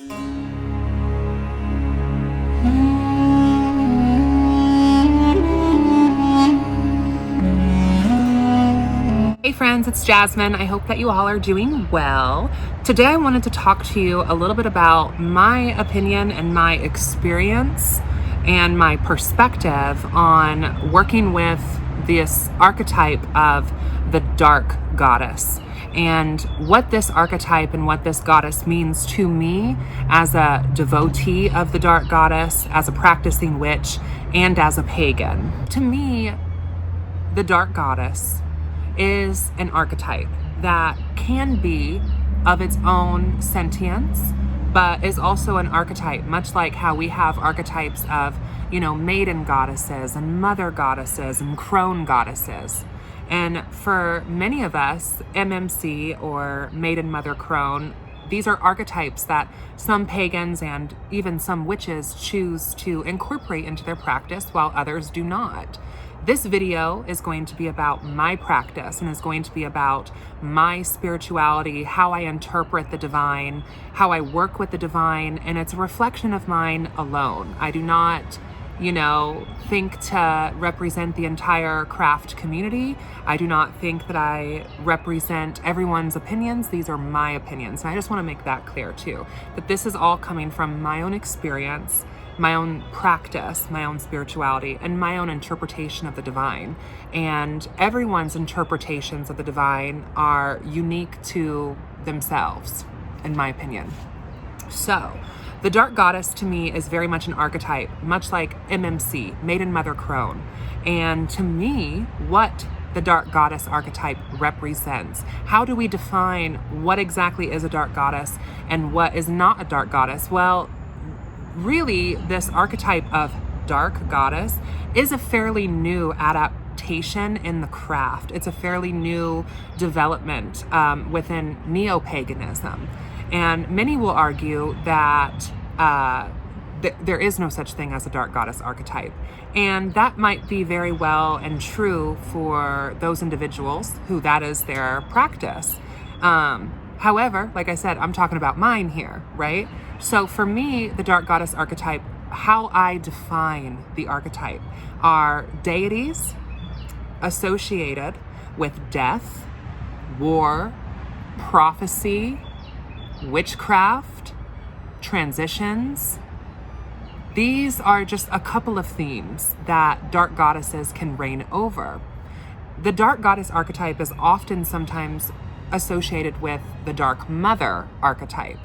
Hey friends, it's Jasmine. I hope that you all are doing well. Today I wanted to talk to you a little bit about my opinion and my experience and my perspective on working with this archetype of the dark goddess and what this archetype and what this goddess means to me as a devotee of the dark goddess, as a practicing witch, and as a pagan. To me, the dark goddess is an archetype that can be of its own sentience, but is also an archetype, much like how we have archetypes of, maiden goddesses and mother goddesses and crone goddesses. And for many of us, MMC or maiden, mother, crone, these are archetypes that some pagans and even some witches choose to incorporate into their practice while others do not. This video is going to be about my practice and is going to be about my spirituality, how I interpret the divine, how I work with the divine, and it's a reflection of mine alone. I do not, think to represent the entire craft community. I do not think that I represent everyone's opinions. These are my opinions. And I just want to make that clear too, that this is all coming from my own experience, my own practice, my own spirituality, and my own interpretation of the divine. And everyone's interpretations of the divine are unique to themselves, in my opinion. So, the dark goddess to me is very much an archetype, much like MMC, Maiden, Mother, Crone. And to me, what the dark goddess archetype represents. How do we define what exactly is a dark goddess and what is not a dark goddess? Well, really, this archetype of dark goddess is a fairly new adaptation in the craft. It's a fairly new development within neo-paganism. And many will argue that there is no such thing as a dark goddess archetype. And that might be very well and true for those individuals who that is their practice. However, like I said, I'm talking about mine here, right? So for me, the dark goddess archetype, how I define the archetype are deities associated with death, war, prophecy, witchcraft, transitions. These are just a couple of themes that dark goddesses can reign over. The dark goddess archetype is often sometimes associated with the dark mother archetype.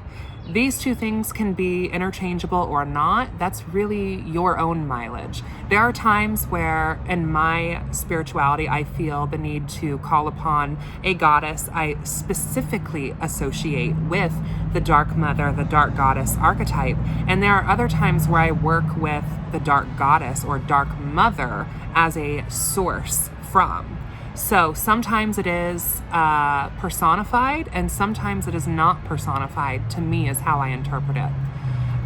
These two things can be interchangeable or not. That's really your own mileage. There are times where in my spirituality, I feel the need to call upon a goddess I specifically associate with the dark mother, the dark goddess archetype. And there are other times where I work with the dark goddess or dark mother as a source from. So sometimes it is personified and sometimes it is not personified, to me, is how I interpret it.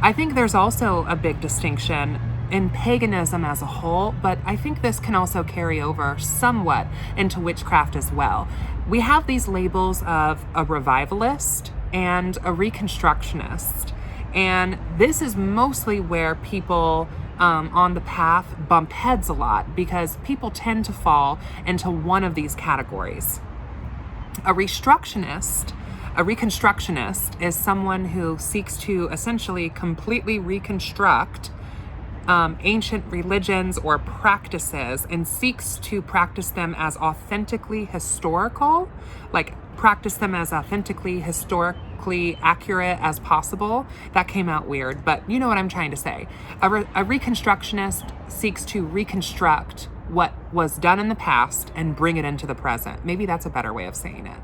I think there's also a big distinction in paganism as a whole, but I think this can also carry over somewhat into witchcraft as well. We have these labels of a revivalist and a reconstructionist, and this is mostly where people on the path bump heads a lot because people tend to fall into one of these categories. A reconstructionist is someone who seeks to essentially completely reconstruct ancient religions or practices and seeks to practice them as authentically historical, like practice them as authentically historically accurate as possible. That came out weird, but you know what I'm trying to say. A reconstructionist seeks to reconstruct what was done in the past and bring it into the present. Maybe that's a better way of saying it.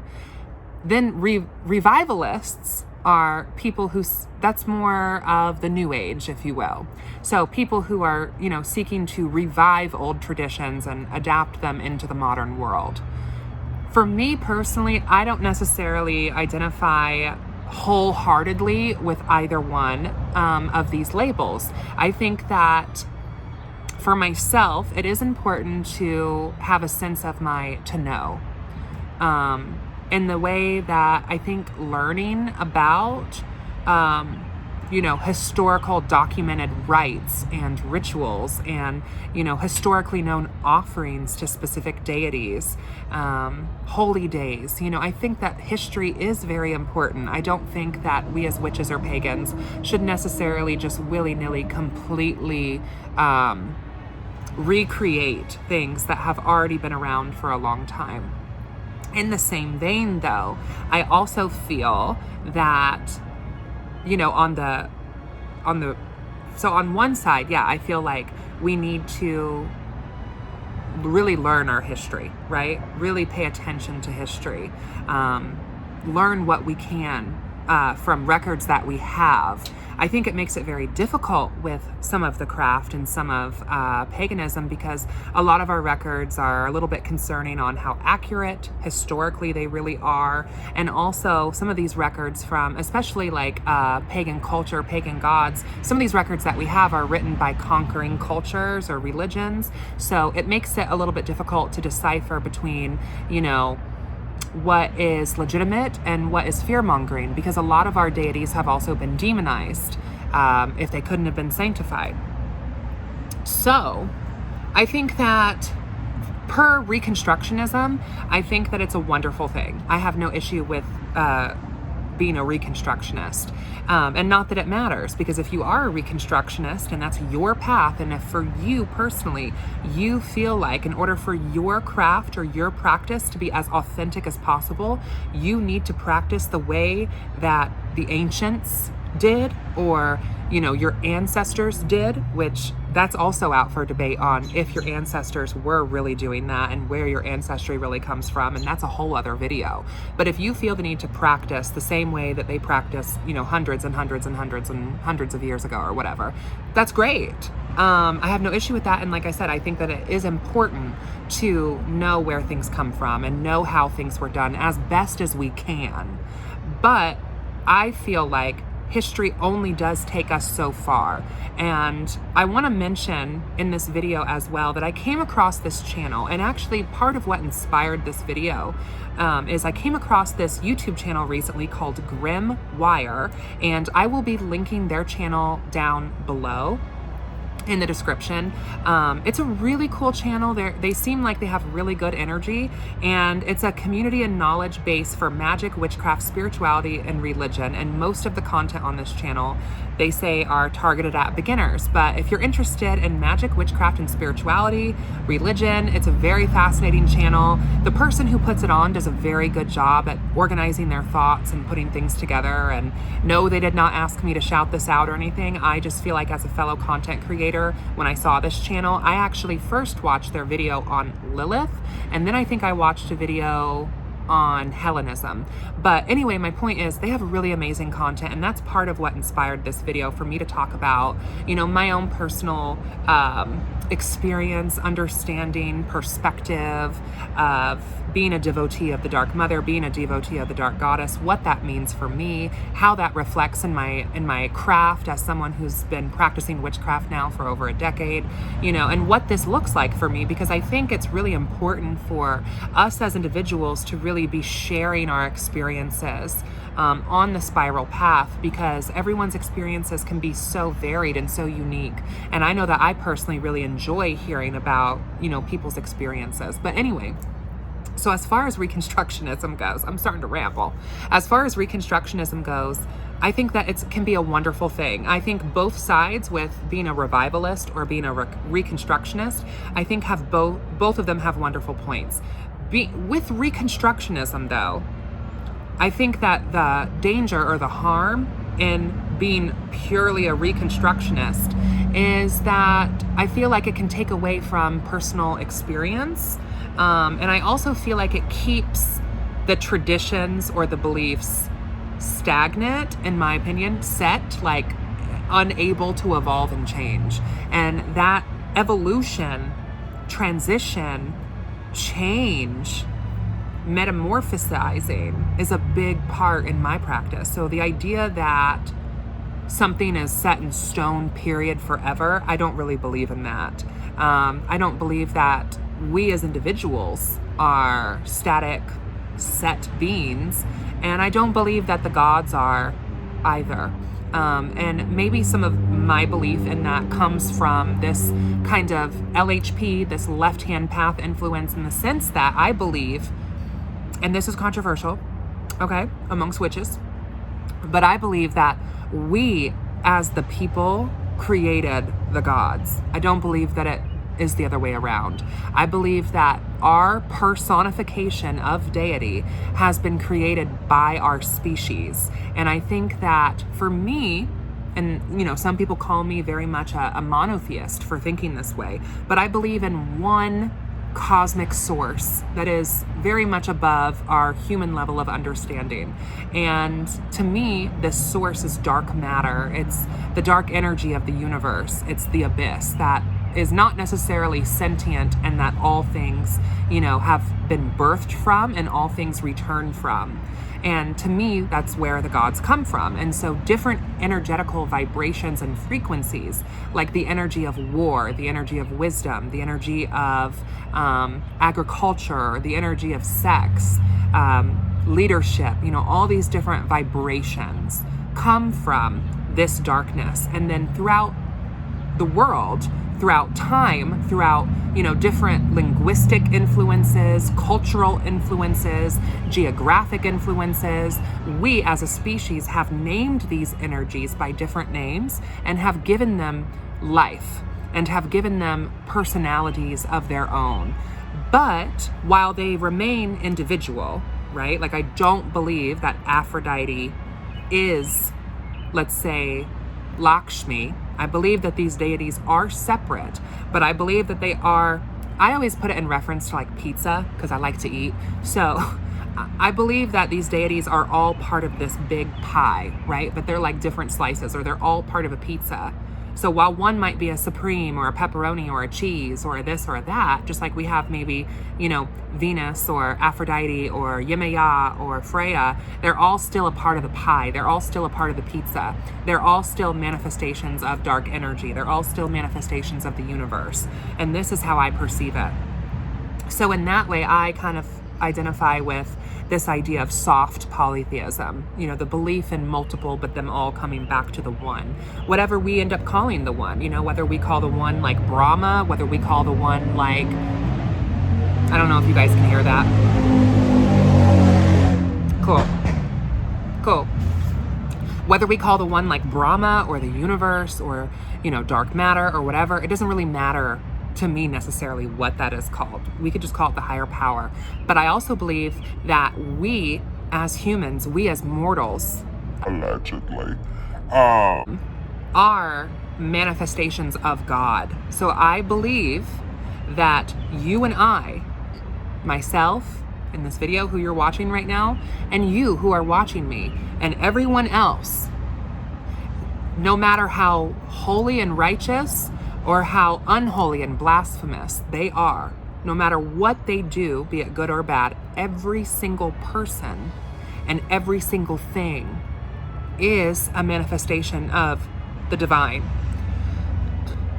Then revivalists are people who, that's more of the new age, if you will. So people who are, seeking to revive old traditions and adapt them into the modern world. For me personally, I don't necessarily identify wholeheartedly with either one of these labels. I think that for myself, it is important to have a sense of my to know. In the way that I think learning about historical documented rites and rituals and, historically known offerings to specific deities, holy days. I think that history is very important. I don't think that we as witches or pagans should necessarily just willy-nilly completely recreate things that have already been around for a long time. In the same vein, though, I also feel that, so on one side, yeah, I feel like we need to really learn our history, right? Really pay attention to history. Learn what we can from records that we have. I think it makes it very difficult with some of the craft and some of paganism, because a lot of our records are a little bit concerning on how accurate historically they really are. And also some of these records from, especially like pagan culture, pagan gods, some of these records that we have are written by conquering cultures or religions. So it makes it a little bit difficult to decipher between, what is legitimate and what is fear-mongering, because a lot of our deities have also been demonized if they couldn't have been sanctified. So I think that per Reconstructionism, I think that it's a wonderful thing. I have no issue with being a Reconstructionist. And not that it matters, because if you are a Reconstructionist and that's your path, and if for you personally, you feel like in order for your craft or your practice to be as authentic as possible, you need to practice the way that the ancients did, or your ancestors did, which that's also out for debate on if your ancestors were really doing that and where your ancestry really comes from, and that's a whole other video. But if you feel the need to practice the same way that they practiced, hundreds and hundreds and hundreds and hundreds of years ago or whatever, that's great. I have no issue with that. And like I said, I think that it is important to know where things come from and know how things were done as best as we can. But I feel like history only does take us so far. And I want to mention in this video as well that I came across this channel, and actually part of what inspired this video is I came across this YouTube channel recently called GrimWire, and I will be linking their channel down below in the description. It's a really cool channel. They seem like they have really good energy, and it's a community and knowledge base for magic, witchcraft, spirituality, and religion. And most of the content on this channel, they say, are targeted at beginners. But if you're interested in magic, witchcraft, and spirituality, religion, it's a very fascinating channel. The person who puts it on does a very good job at organizing their thoughts and putting things together. And no, they did not ask me to shout this out or anything. I just feel like as a fellow content creator, when I saw this channel, I actually first watched their video on Lilith, and then I think I watched a video on Hellenism. But anyway, my point is they have really amazing content, and that's part of what inspired this video for me to talk about, my own personal experience, understanding, perspective of being a devotee of the Dark Mother, being a devotee of the Dark Goddess, what that means for me, how that reflects in my craft as someone who's been practicing witchcraft now for over a decade, and what this looks like for me, because I think it's really important for us as individuals to really be sharing our experiences on the spiral path, because everyone's experiences can be so varied and so unique. And I know that I personally really enjoy hearing about, people's experiences. But anyway, so as far as Reconstructionism goes, I'm starting to ramble. As far as Reconstructionism goes, I think that it can be a wonderful thing. I think both sides, with being a revivalist or being a Reconstructionist, I think have both of them have wonderful points. With Reconstructionism, though, I think that the danger or the harm in being purely a Reconstructionist is that I feel like it can take away from personal experience. And I also feel like it keeps the traditions or the beliefs stagnant, in my opinion, set, like unable to evolve and change. And that evolution, transition, change, metamorphosizing is a big part in my practice. So the idea that something is set in stone, period, forever, I don't really believe in that. I don't believe that we as individuals are static, set beings, and I don't believe that the gods are either. And maybe some of my belief in that comes from this kind of LHP, this left-hand path influence, in the sense that I believe, and this is controversial, okay, amongst witches, but I believe that we as the people created the gods. I don't believe that it is the other way around. I believe that our personification of deity has been created by our species. And I think that for me, and some people call me very much a monotheist for thinking this way, but I believe in one cosmic source that is very much above our human level of understanding. And to me, this source is dark matter. It's the dark energy of the universe. It's the abyss that is not necessarily sentient, and that all things, have been birthed from and all things return from. And to me, that's where the gods come from. And so different energetical vibrations and frequencies, like the energy of war, the energy of wisdom, the energy of agriculture, the energy of sex, leadership, all these different vibrations come from this darkness. And then throughout the world, throughout time, throughout, different linguistic influences, cultural influences, geographic influences, we as a species have named these energies by different names and have given them life and have given them personalities of their own. But while they remain individual, right? Like, I don't believe that Aphrodite is, let's say, Lakshmi. I believe that these deities are separate, but I believe that they are, I always put it in reference to like pizza because I like to eat. So I believe that these deities are all part of this big pie, right? But they're like different slices, or they're all part of a pizza. So while one might be a supreme or a pepperoni or a cheese or this or that, just like we have maybe, Venus or Aphrodite or Yemaya or Freya, they're all still a part of the pie. They're all still a part of the pizza. They're all still manifestations of dark energy. They're all still manifestations of the universe. And this is how I perceive it. So in that way, I kind of identify with this idea of soft polytheism, the belief in multiple, but them all coming back to the one. Whatever we end up calling the one, whether we call the one like Brahma, whether we call the one like, I don't know if you guys can hear that. Cool. Whether we call the one like Brahma or the universe or, dark matter or whatever, it doesn't really matter to me necessarily what that is called. We could just call it the higher power. But I also believe that we as humans, we as mortals, allegedly, are manifestations of God. So I believe that you and I, myself in this video who you're watching right now, and you who are watching me, and everyone else, no matter how holy and righteous or how unholy and blasphemous they are, no matter what they do, be it good or bad, every single person and every single thing is a manifestation of the divine.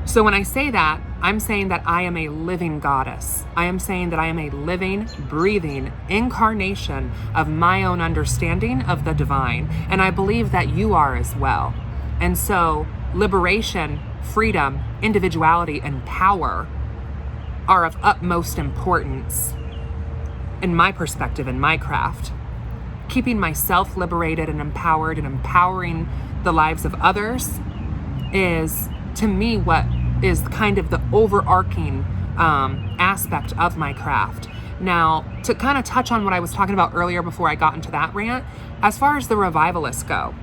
So when I say that, I'm saying that I am a living goddess. I am saying that I am a living, breathing incarnation of my own understanding of the divine. And I believe that you are as well. And so liberation, freedom, individuality, and power are of utmost importance in my perspective, in my craft. Keeping myself liberated and empowered and empowering the lives of others is, to me, what is kind of the overarching aspect of my craft. Now, to kind of touch on what I was talking about earlier before I got into that rant, as far as the revivalists go,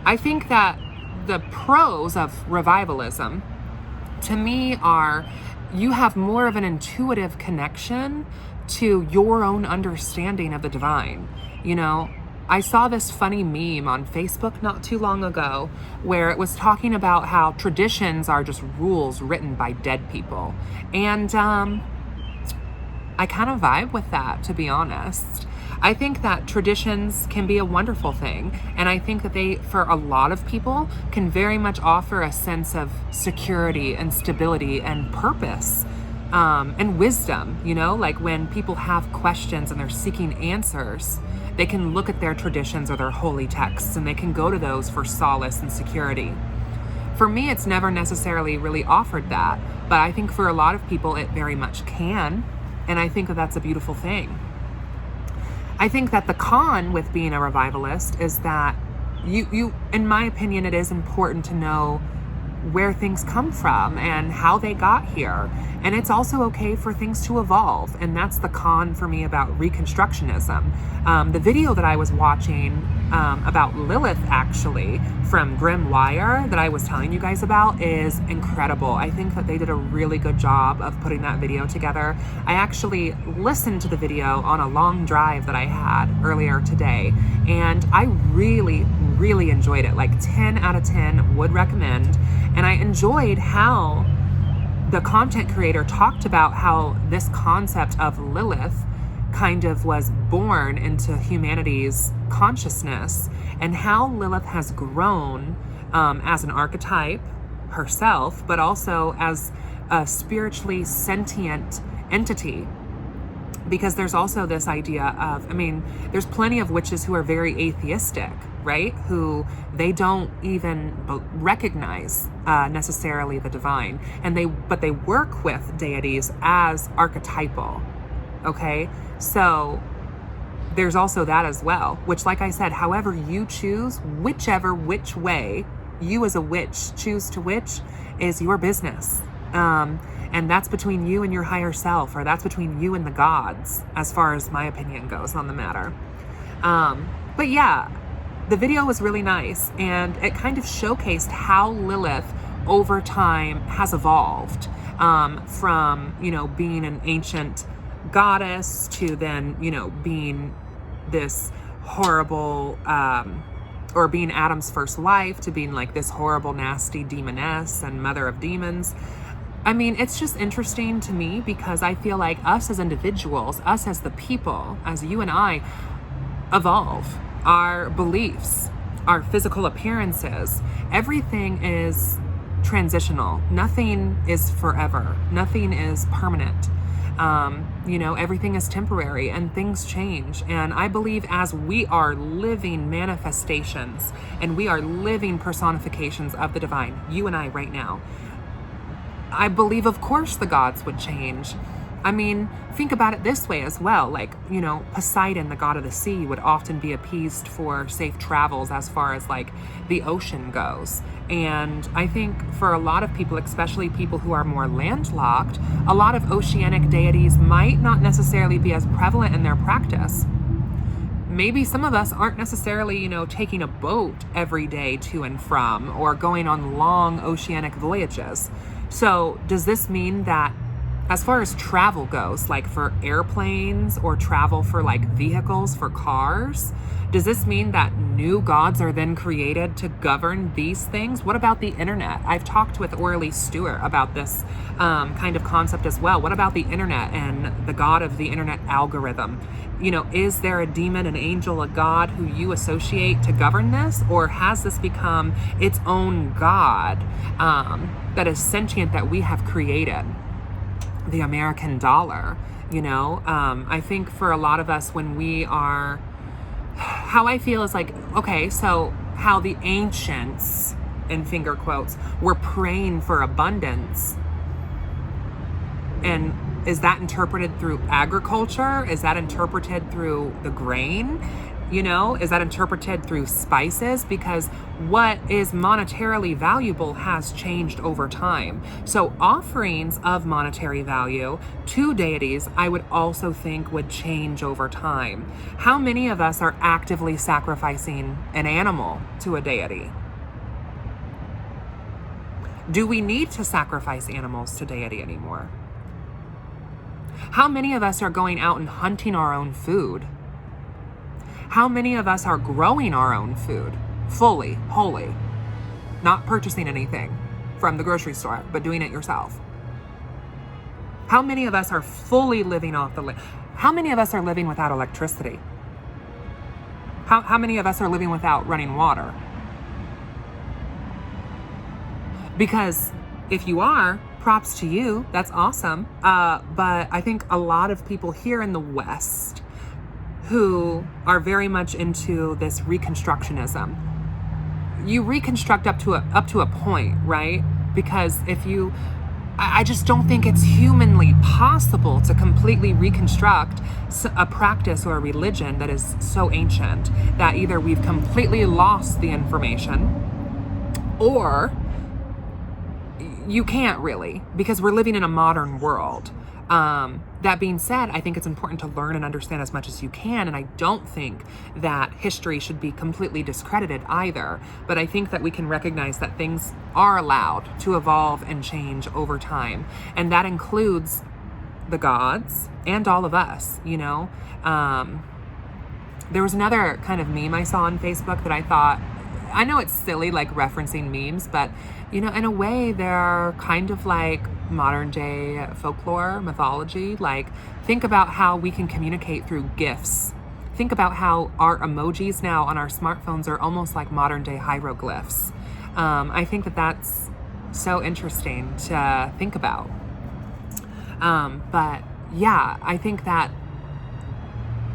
I think that the pros of revivalism, to me, are you have more of an intuitive connection to your own understanding of the divine. I saw this funny meme on Facebook not too long ago where it was talking about how traditions are just rules written by dead people. And I kind of vibe with that, to be honest. I think that traditions can be a wonderful thing. And I think that they, for a lot of people, can very much offer a sense of security and stability and purpose. And wisdom, like when people have questions and they're seeking answers, they can look at their traditions or their holy texts, and they can go to those for solace and security. For me, it's never necessarily really offered that, but I think for a lot of people it very much can, and I think that that's a beautiful thing. I think that the con with being a revivalist is that you, in my opinion, it is important to know where things come from and how they got here. And it's also okay for things to evolve. And that's the con for me about Reconstructionism. The video that I was watching about Lilith, actually, from GrimWire, that I was telling you guys about, is incredible. I think that they did a really good job of putting that video together. I actually listened to the video on a long drive that I had earlier today, and I really, really enjoyed it. Like 10 out of 10 would recommend. And I enjoyed how the content creator talked about how this concept of Lilith kind of was born into humanity's consciousness, and how Lilith has grown as an archetype herself, but also as a spiritually sentient entity. Because there's also this idea of, there's plenty of witches who are very atheistic, right? Who they don't even recognize necessarily the divine, but they work with deities as archetypal. Okay, so there's also that as well. Which, like I said, however you choose, which way you as a witch choose to witch is your business. And that's between you and your higher self, or that's between you and the gods, as far as my opinion goes on the matter. But yeah, the video was really nice, and it kind of showcased how Lilith over time has evolved from, being an ancient goddess to then, being this horrible, or being Adam's first wife, to being like this horrible, nasty demoness and mother of demons. It's just interesting to me, because I feel like us as individuals, us as the people, as you and I, evolve. Our beliefs, our physical appearances, everything is transitional. Nothing is forever. Nothing is permanent. Everything is temporary, and things change. And I believe as we are living manifestations, and we are living personifications of the divine, you and I right now, I believe, of course, the gods would change. Think about it this way as well. Like, Poseidon, the god of the sea, would often be appeased for safe travels as far as like the ocean goes. And I think for a lot of people, especially people who are more landlocked, a lot of oceanic deities might not necessarily be as prevalent in their practice. Maybe some of us aren't necessarily, taking a boat every day to and from, or going on long oceanic voyages. So does this mean that as far as travel goes, like for airplanes or travel for like vehicles, for cars, does this mean that new gods are then created to govern these things? What about the internet? I've talked with Orly Stewart about this kind of concept as well. What about the internet and the god of the internet algorithm? Is there a demon, an angel, a god who you associate to govern this? Or has this become its own god that is sentient, that we have created? The American dollar, I think for a lot of us, when we are, how I feel is like, okay, so how the ancients, in finger quotes, were praying for abundance. And is that interpreted through agriculture? Is that interpreted through the grain? Is that interpreted through spices? Because what is monetarily valuable has changed over time. So offerings of monetary value to deities, I would also think, would change over time. How many of us are actively sacrificing an animal to a deity? Do we need to sacrifice animals to deity anymore? How many of us are going out and hunting our own food? How many of us are growing our own food fully, wholly, not purchasing anything from the grocery store, but doing it yourself? How many of us are fully living off the land? How many of us are living without electricity? How many of us are living without running water? Because if you are, props to you, that's awesome. But I think a lot of people here in the West who are very much into this Reconstructionism. You reconstruct up to a point, right? Because I just don't think it's humanly possible to completely reconstruct a practice or a religion that is so ancient that either we've completely lost the information, or you can't really, because we're living in a modern world. That being said, I think it's important to learn and understand as much as you can, and I don't think that history should be completely discredited either, but I think that we can recognize that things are allowed to evolve and change over time, and that includes the gods and all of us, you know? There was another kind of meme I saw on Facebook that I thought, I know it's silly, like referencing memes, but you know, in a way, they're kind of like modern day folklore, mythology. Like, think about how we can communicate through GIFs. Think about how our emojis now on our smartphones are almost like modern day hieroglyphs. I think that that's so interesting to think about. But yeah, I think that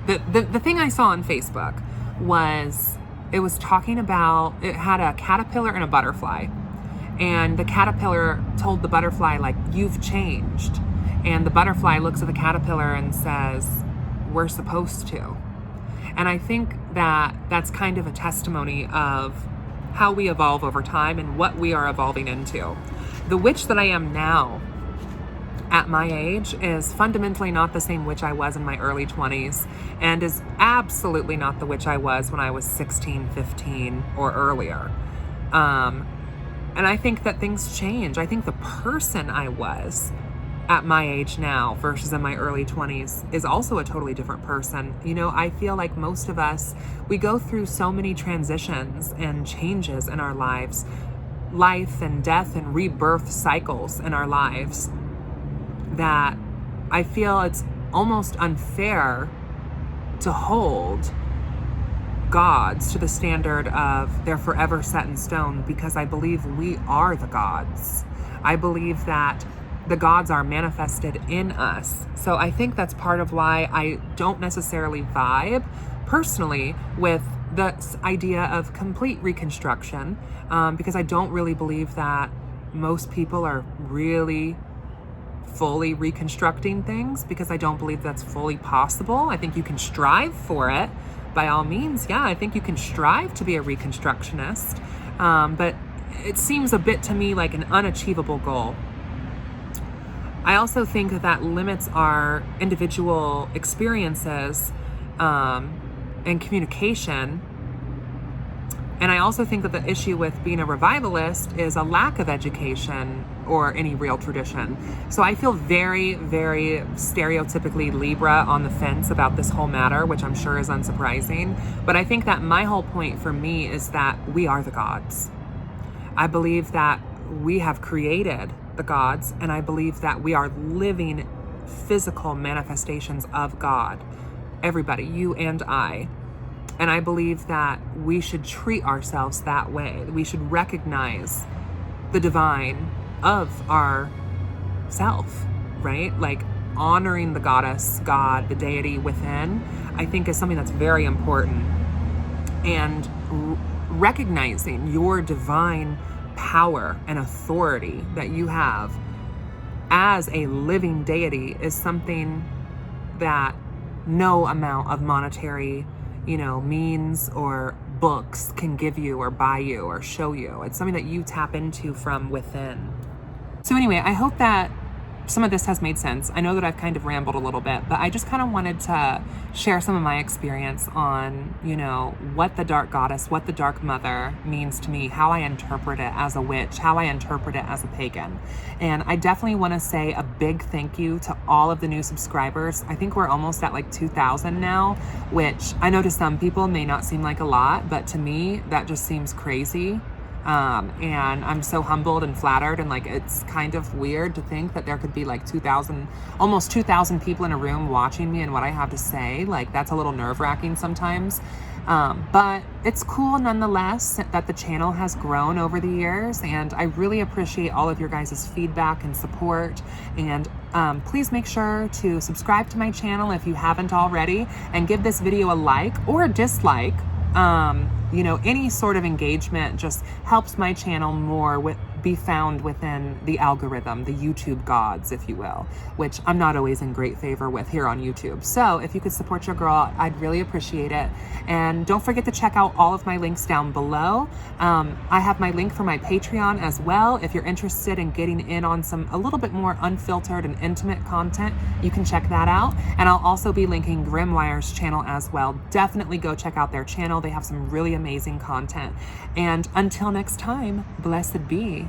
the thing I saw on Facebook was, it was talking about, it had a caterpillar and a butterfly. And the caterpillar told the butterfly, like, you've changed. And the butterfly looks at the caterpillar and says, we're supposed to. And I think that that's kind of a testimony of how we evolve over time and what we are evolving into. The witch that I am now at my age is fundamentally not the same witch I was in my early 20s, and is absolutely not the witch I was when I was 16, 15, or earlier. And I think that things change. I think the person I was at my age now versus in my early 20s is also a totally different person. You know, I feel like most of us, we go through so many transitions and changes in our lives, life and death and rebirth cycles in our lives, that I feel it's almost unfair to hold gods to the standard of they're forever set in stone, because I believe we are the gods. I believe that the gods are manifested in us. So I think that's part of why I don't necessarily vibe personally with the idea of complete reconstruction, because I don't really believe that most people are really fully reconstructing things, because I don't believe that's fully possible. I think you can strive for it. By all means, yeah, I think you can strive to be a Reconstructionist, but it seems a bit to me like an unachievable goal. I also think that that limits our individual experiences and communication. And I also think that the issue with being a revivalist is a lack of education or any real tradition. So I feel very, very stereotypically Libra on the fence about this whole matter, which I'm sure is unsurprising. But I think that my whole point for me is that we are the gods. I believe that we have created the gods, and I believe that we are living physical manifestations of God. Everybody, you and I. And I believe that we should treat ourselves that way. We should recognize the divine of our self, right? Like honoring the goddess, God, the deity within, I think is something that's very important. And recognizing your divine power and authority that you have as a living deity is something that no amount of monetary, means or books can give you or buy you or show you. It's something that you tap into from within. So anyway, I hope that some of this has made sense. I know that I've kind of rambled a little bit, but I just kind of wanted to share some of my experience on, what the dark goddess, what the dark mother means to me, how I interpret it as a witch, how I interpret it as a pagan. And I definitely want to say a big thank you to all of the new subscribers. I think we're almost at like 2,000 now, which I know to some people may not seem like a lot, but to me, that just seems crazy. And I'm so humbled and flattered, and like it's kind of weird to think that there could be like 2,000, almost 2,000 people in a room watching me and what I have to say. Like that's a little nerve-wracking sometimes, But it's cool nonetheless that the channel has grown over the years, and I really appreciate all of your guys' feedback and support. And please make sure to subscribe to my channel if you haven't already, and give this video a like or a dislike. You know, any sort of engagement just helps my channel more be found within the algorithm, the YouTube gods, if you will, which I'm not always in great favor with here on YouTube. So if you could support your girl, I'd really appreciate it. And don't forget to check out all of my links down below. I have my link for my Patreon as well. If you're interested in getting in on a little bit more unfiltered and intimate content, you can check that out. And I'll also be linking GrimWire's channel as well. Definitely go check out their channel. They have some really amazing content. And until next time, blessed be.